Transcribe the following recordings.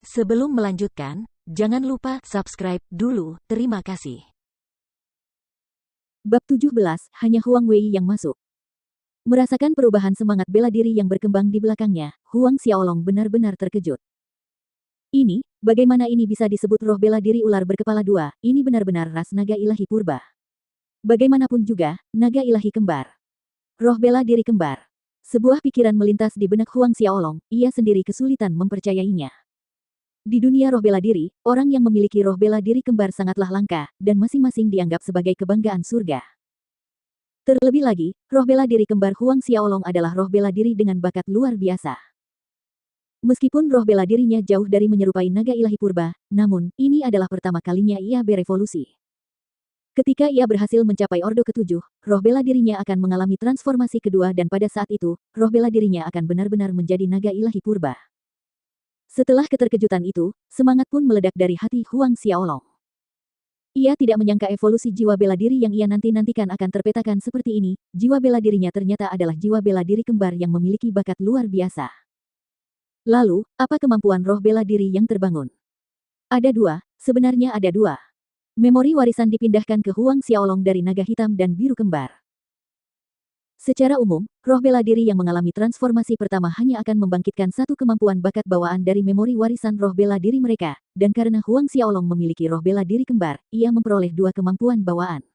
Sebelum melanjutkan, jangan lupa subscribe dulu. Terima kasih. Bab 17, hanya Huang Wei yang masuk. Merasakan perubahan semangat bela diri yang berkembang di belakangnya, Huang Xiaolong benar-benar terkejut. Ini, bagaimana ini bisa disebut roh bela diri ular berkepala dua, ini benar-benar ras naga ilahi purba. Bagaimanapun juga, naga ilahi kembar. Roh bela diri kembar. Sebuah pikiran melintas di benak Huang Xiaolong, ia sendiri kesulitan mempercayainya. Di dunia roh bela diri, orang yang memiliki roh bela diri kembar sangatlah langka, dan masing-masing dianggap sebagai kebanggaan surga. Terlebih lagi, roh bela diri kembar Huang Xiaolong adalah roh bela diri dengan bakat luar biasa. Meskipun roh bela dirinya jauh dari menyerupai naga ilahi purba, namun, ini adalah pertama kalinya ia berevolusi. Ketika ia berhasil mencapai Ordo ke-7, roh bela dirinya akan mengalami transformasi kedua dan pada saat itu, roh bela dirinya akan benar-benar menjadi naga ilahi purba. Setelah keterkejutan itu, semangat pun meledak dari hati Huang Xiaolong. Ia tidak menyangka evolusi jiwa bela diri yang ia nanti-nantikan akan terpetakan seperti ini, jiwa bela dirinya ternyata adalah jiwa bela diri kembar yang memiliki bakat luar biasa. Lalu, apa kemampuan roh bela diri yang terbangun? Ada dua, sebenarnya ada dua. Memori warisan dipindahkan ke Huang Xiaolong dari naga hitam dan biru kembar. Secara umum, roh bela diri yang mengalami transformasi pertama hanya akan membangkitkan satu kemampuan bakat bawaan dari memori warisan roh bela diri mereka, dan karena Huang Xiaolong memiliki roh bela diri kembar, ia memperoleh dua kemampuan bawaan.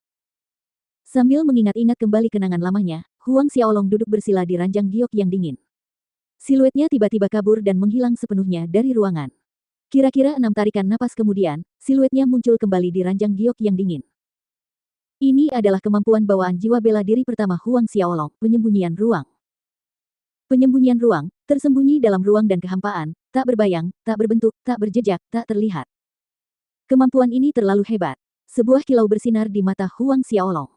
Sambil mengingat-ingat kembali kenangan lamanya, Huang Xiaolong duduk bersila di ranjang giok yang dingin. Siluetnya tiba-tiba kabur dan menghilang sepenuhnya dari ruangan. Kira-kira 6 tarikan napas kemudian, siluetnya muncul kembali di ranjang giok yang dingin. Ini adalah kemampuan bawaan jiwa bela diri pertama Huang Xiaolong, penyembunyian ruang. Penyembunyian ruang, tersembunyi dalam ruang dan kehampaan, tak berbayang, tak berbentuk, tak berjejak, tak terlihat. Kemampuan ini terlalu hebat. Sebuah kilau bersinar di mata Huang Xiaolong.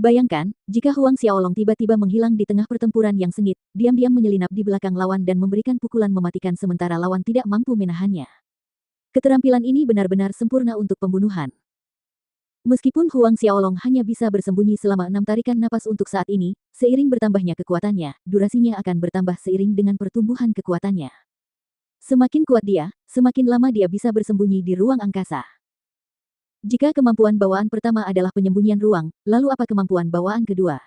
Bayangkan, jika Huang Xiaolong tiba-tiba menghilang di tengah pertempuran yang sengit, diam-diam menyelinap di belakang lawan dan memberikan pukulan mematikan sementara lawan tidak mampu menahannya. Keterampilan ini benar-benar sempurna untuk pembunuhan. Meskipun Huang Xiaolong hanya bisa bersembunyi selama 6 tarikan napas untuk saat ini, seiring bertambahnya kekuatannya, durasinya akan bertambah seiring dengan pertumbuhan kekuatannya. Semakin kuat dia, semakin lama dia bisa bersembunyi di ruang angkasa. Jika kemampuan bawaan pertama adalah penyembunyian ruang, lalu apa kemampuan bawaan kedua?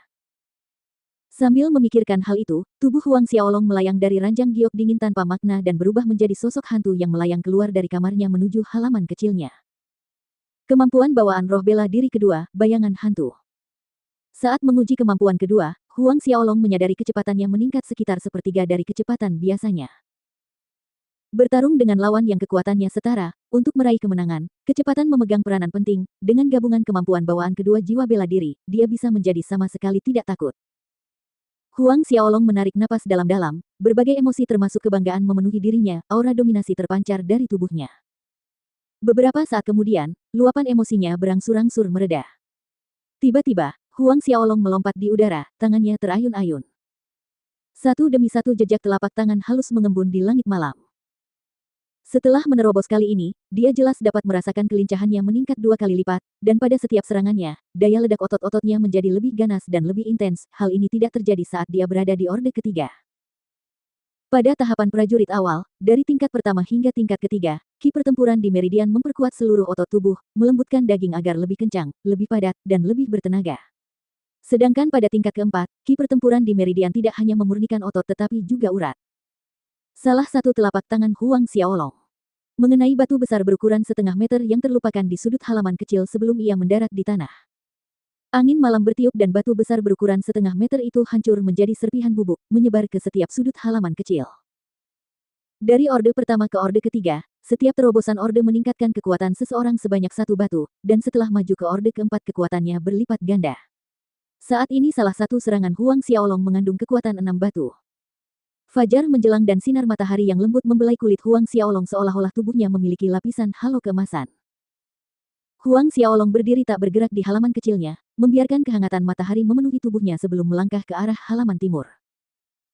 Sambil memikirkan hal itu, tubuh Huang Xiaolong melayang dari ranjang giok dingin tanpa makna dan berubah menjadi sosok hantu yang melayang keluar dari kamarnya menuju halaman kecilnya. Kemampuan bawaan roh bela diri kedua, bayangan hantu. Saat menguji kemampuan kedua, Huang Xiaolong menyadari kecepatannya meningkat sekitar sepertiga dari kecepatan biasanya. Bertarung dengan lawan yang kekuatannya setara, untuk meraih kemenangan, kecepatan memegang peranan penting, dengan gabungan kemampuan bawaan kedua jiwa bela diri, dia bisa menjadi sama sekali tidak takut. Huang Xiaolong menarik napas dalam-dalam, berbagai emosi termasuk kebanggaan memenuhi dirinya, aura dominasi terpancar dari tubuhnya. Beberapa saat kemudian, luapan emosinya berangsur-angsur mereda. Tiba-tiba, Huang Xiaolong melompat di udara, tangannya terayun-ayun. Satu demi satu jejak telapak tangan halus mengembun di langit malam. Setelah menerobos kali ini, dia jelas dapat merasakan kelincahannya meningkat 2 kali lipat, dan pada setiap serangannya, daya ledak otot-ototnya menjadi lebih ganas dan lebih intens. Hal ini tidak terjadi saat dia berada di Orde ketiga. Pada tahapan prajurit awal, dari tingkat pertama hingga tingkat ketiga, ki pertempuran di Meridian memperkuat seluruh otot tubuh, melembutkan daging agar lebih kencang, lebih padat, dan lebih bertenaga. Sedangkan pada tingkat keempat, ki pertempuran di Meridian tidak hanya memurnikan otot tetapi juga urat. Salah satu telapak tangan Huang Xiaolong mengenai batu besar berukuran setengah meter yang terlupakan di sudut halaman kecil sebelum ia mendarat di tanah. Angin malam bertiup dan batu besar berukuran setengah meter itu hancur menjadi serpihan bubuk, menyebar ke setiap sudut halaman kecil. Dari orde pertama ke orde ketiga, setiap terobosan orde meningkatkan kekuatan seseorang sebanyak 1 batu, dan setelah maju ke orde keempat kekuatannya berlipat ganda. Saat ini salah satu serangan Huang Xiaolong mengandung kekuatan 6 batu. Fajar menjelang dan sinar matahari yang lembut membelai kulit Huang Xiaolong seolah-olah tubuhnya memiliki lapisan halo keemasan. Huang Xiaolong berdiri tak bergerak di halaman kecilnya, membiarkan kehangatan matahari memenuhi tubuhnya sebelum melangkah ke arah halaman timur.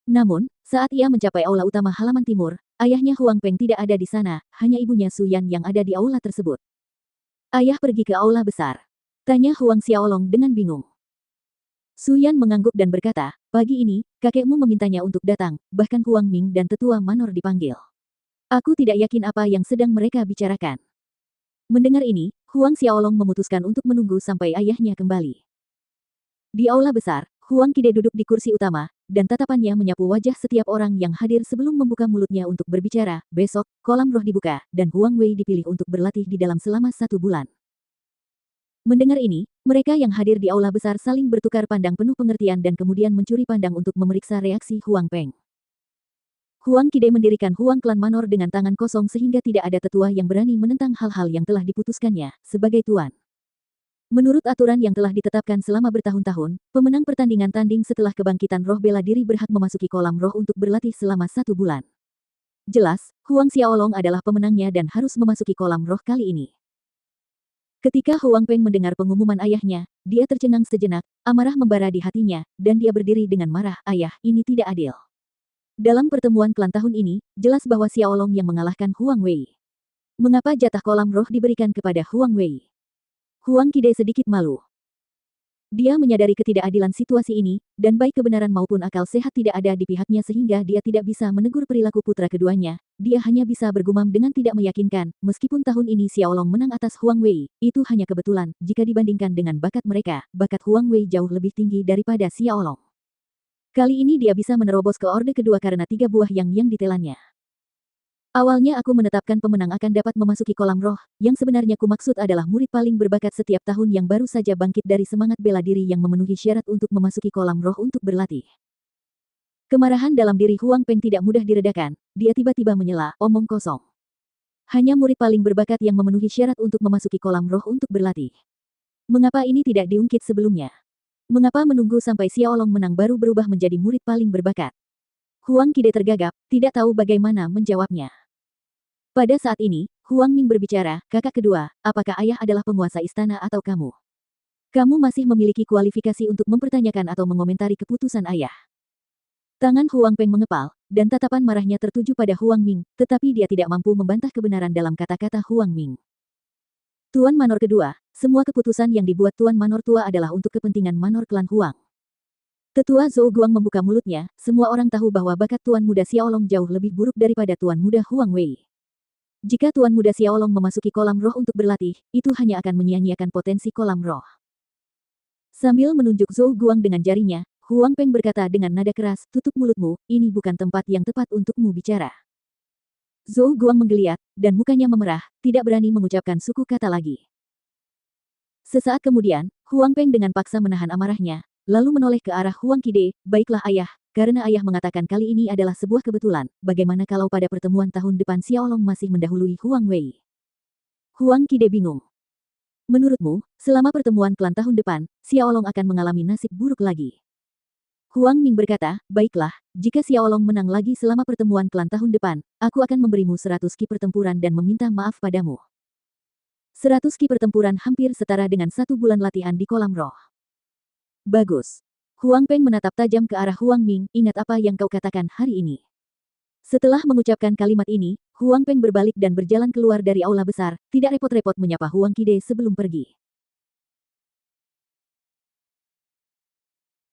Namun, saat ia mencapai aula utama halaman timur, ayahnya Huang Peng tidak ada di sana, hanya ibunya Su Yan yang ada di aula tersebut. Ayah pergi ke aula besar. Tanya Huang Xiaolong dengan bingung. Su Yan mengangguk dan berkata, pagi ini, kakekmu memintanya untuk datang, bahkan Huang Ming dan tetua Manor dipanggil. Aku tidak yakin apa yang sedang mereka bicarakan. Mendengar ini, Huang Xiaolong memutuskan untuk menunggu sampai ayahnya kembali. Di aula besar, Huang Qide duduk di kursi utama, dan tatapannya menyapu wajah setiap orang yang hadir sebelum membuka mulutnya untuk berbicara. Besok, kolam roh dibuka, dan Huang Wei dipilih untuk berlatih di dalam selama 1 bulan. Mendengar ini, mereka yang hadir di aula besar saling bertukar pandang penuh pengertian dan kemudian mencuri pandang untuk memeriksa reaksi Huang Peng. Huang Qide mendirikan Huang Klan Manor dengan tangan kosong sehingga tidak ada tetua yang berani menentang hal-hal yang telah diputuskannya, sebagai tuan. Menurut aturan yang telah ditetapkan selama bertahun-tahun, pemenang pertandingan tanding setelah kebangkitan roh bela diri berhak memasuki kolam roh untuk berlatih selama 1 bulan. Jelas, Huang Xiaolong adalah pemenangnya dan harus memasuki kolam roh kali ini. Ketika Huang Peng mendengar pengumuman ayahnya, dia tercengang sejenak, amarah membara di hatinya, dan dia berdiri dengan marah, "Ayah, ini tidak adil. Dalam pertemuan klan tahun ini, jelas bahwa Xiaolong yang mengalahkan Huang Wei. Mengapa jatah kolam roh diberikan kepada Huang Wei?" Huang Qide sedikit malu. Dia menyadari ketidakadilan situasi ini, dan baik kebenaran maupun akal sehat tidak ada di pihaknya sehingga dia tidak bisa menegur perilaku putra keduanya. Dia hanya bisa bergumam dengan tidak meyakinkan, meskipun tahun ini Xiaolong menang atas Huang Wei, itu hanya kebetulan, jika dibandingkan dengan bakat mereka, bakat Huang Wei jauh lebih tinggi daripada Xiaolong. Kali ini dia bisa menerobos ke orde kedua karena 3 buah yang ditelannya. Awalnya aku menetapkan pemenang akan dapat memasuki kolam roh, yang sebenarnya kumaksud adalah murid paling berbakat setiap tahun yang baru saja bangkit dari semangat bela diri yang memenuhi syarat untuk memasuki kolam roh untuk berlatih. Kemarahan dalam diri Huang Peng tidak mudah diredakan, dia tiba-tiba menyela, "Omong kosong. Hanya murid paling berbakat yang memenuhi syarat untuk memasuki kolam roh untuk berlatih. Mengapa ini tidak diungkit sebelumnya? Mengapa menunggu sampai Xiaolong menang baru berubah menjadi murid paling berbakat?" Huang Qide tergagap, tidak tahu bagaimana menjawabnya. Pada saat ini, Huang Ming berbicara, "Kakak kedua, apakah ayah adalah penguasa istana atau kamu? Kamu masih memiliki kualifikasi untuk mempertanyakan atau mengomentari keputusan ayah." Tangan Huang Peng mengepal, dan tatapan marahnya tertuju pada Huang Ming, tetapi dia tidak mampu membantah kebenaran dalam kata-kata Huang Ming. Tuan Manor kedua, semua keputusan yang dibuat Tuan Manor tua adalah untuk kepentingan Manor klan Huang. Tetua Zhou Guang membuka mulutnya, semua orang tahu bahwa bakat Tuan Muda Xiaolong jauh lebih buruk daripada Tuan Muda Huang Wei. Jika Tuan Muda Xiaolong memasuki kolam roh untuk berlatih, itu hanya akan menyia-nyiakan potensi kolam roh. Sambil menunjuk Zhou Guang dengan jarinya, Huang Peng berkata dengan nada keras, "Tutup mulutmu, ini bukan tempat yang tepat untukmu bicara." Zhou Guang menggeliat, dan mukanya memerah, tidak berani mengucapkan suku kata lagi. Sesaat kemudian, Huang Peng dengan paksa menahan amarahnya, lalu menoleh ke arah Huang Qide, "Baiklah ayah, karena ayah mengatakan kali ini adalah sebuah kebetulan, bagaimana kalau pada pertemuan tahun depan Xiaolong masih mendahului Huang Wei?" Huang Qide bingung. "Menurutmu, selama pertemuan klan tahun depan, Xiaolong akan mengalami nasib buruk lagi?" Huang Ming berkata, "Baiklah, jika Xiaolong menang lagi selama pertemuan klan tahun depan, aku akan memberimu 100 ki pertempuran dan meminta maaf padamu." 100 ki pertempuran hampir setara dengan 1 bulan latihan di kolam roh. Bagus. Huang Peng menatap tajam ke arah Huang Ming, "Ingat apa yang kau katakan hari ini." Setelah mengucapkan kalimat ini, Huang Peng berbalik dan berjalan keluar dari aula besar, tidak repot-repot menyapa Huang Qide sebelum pergi.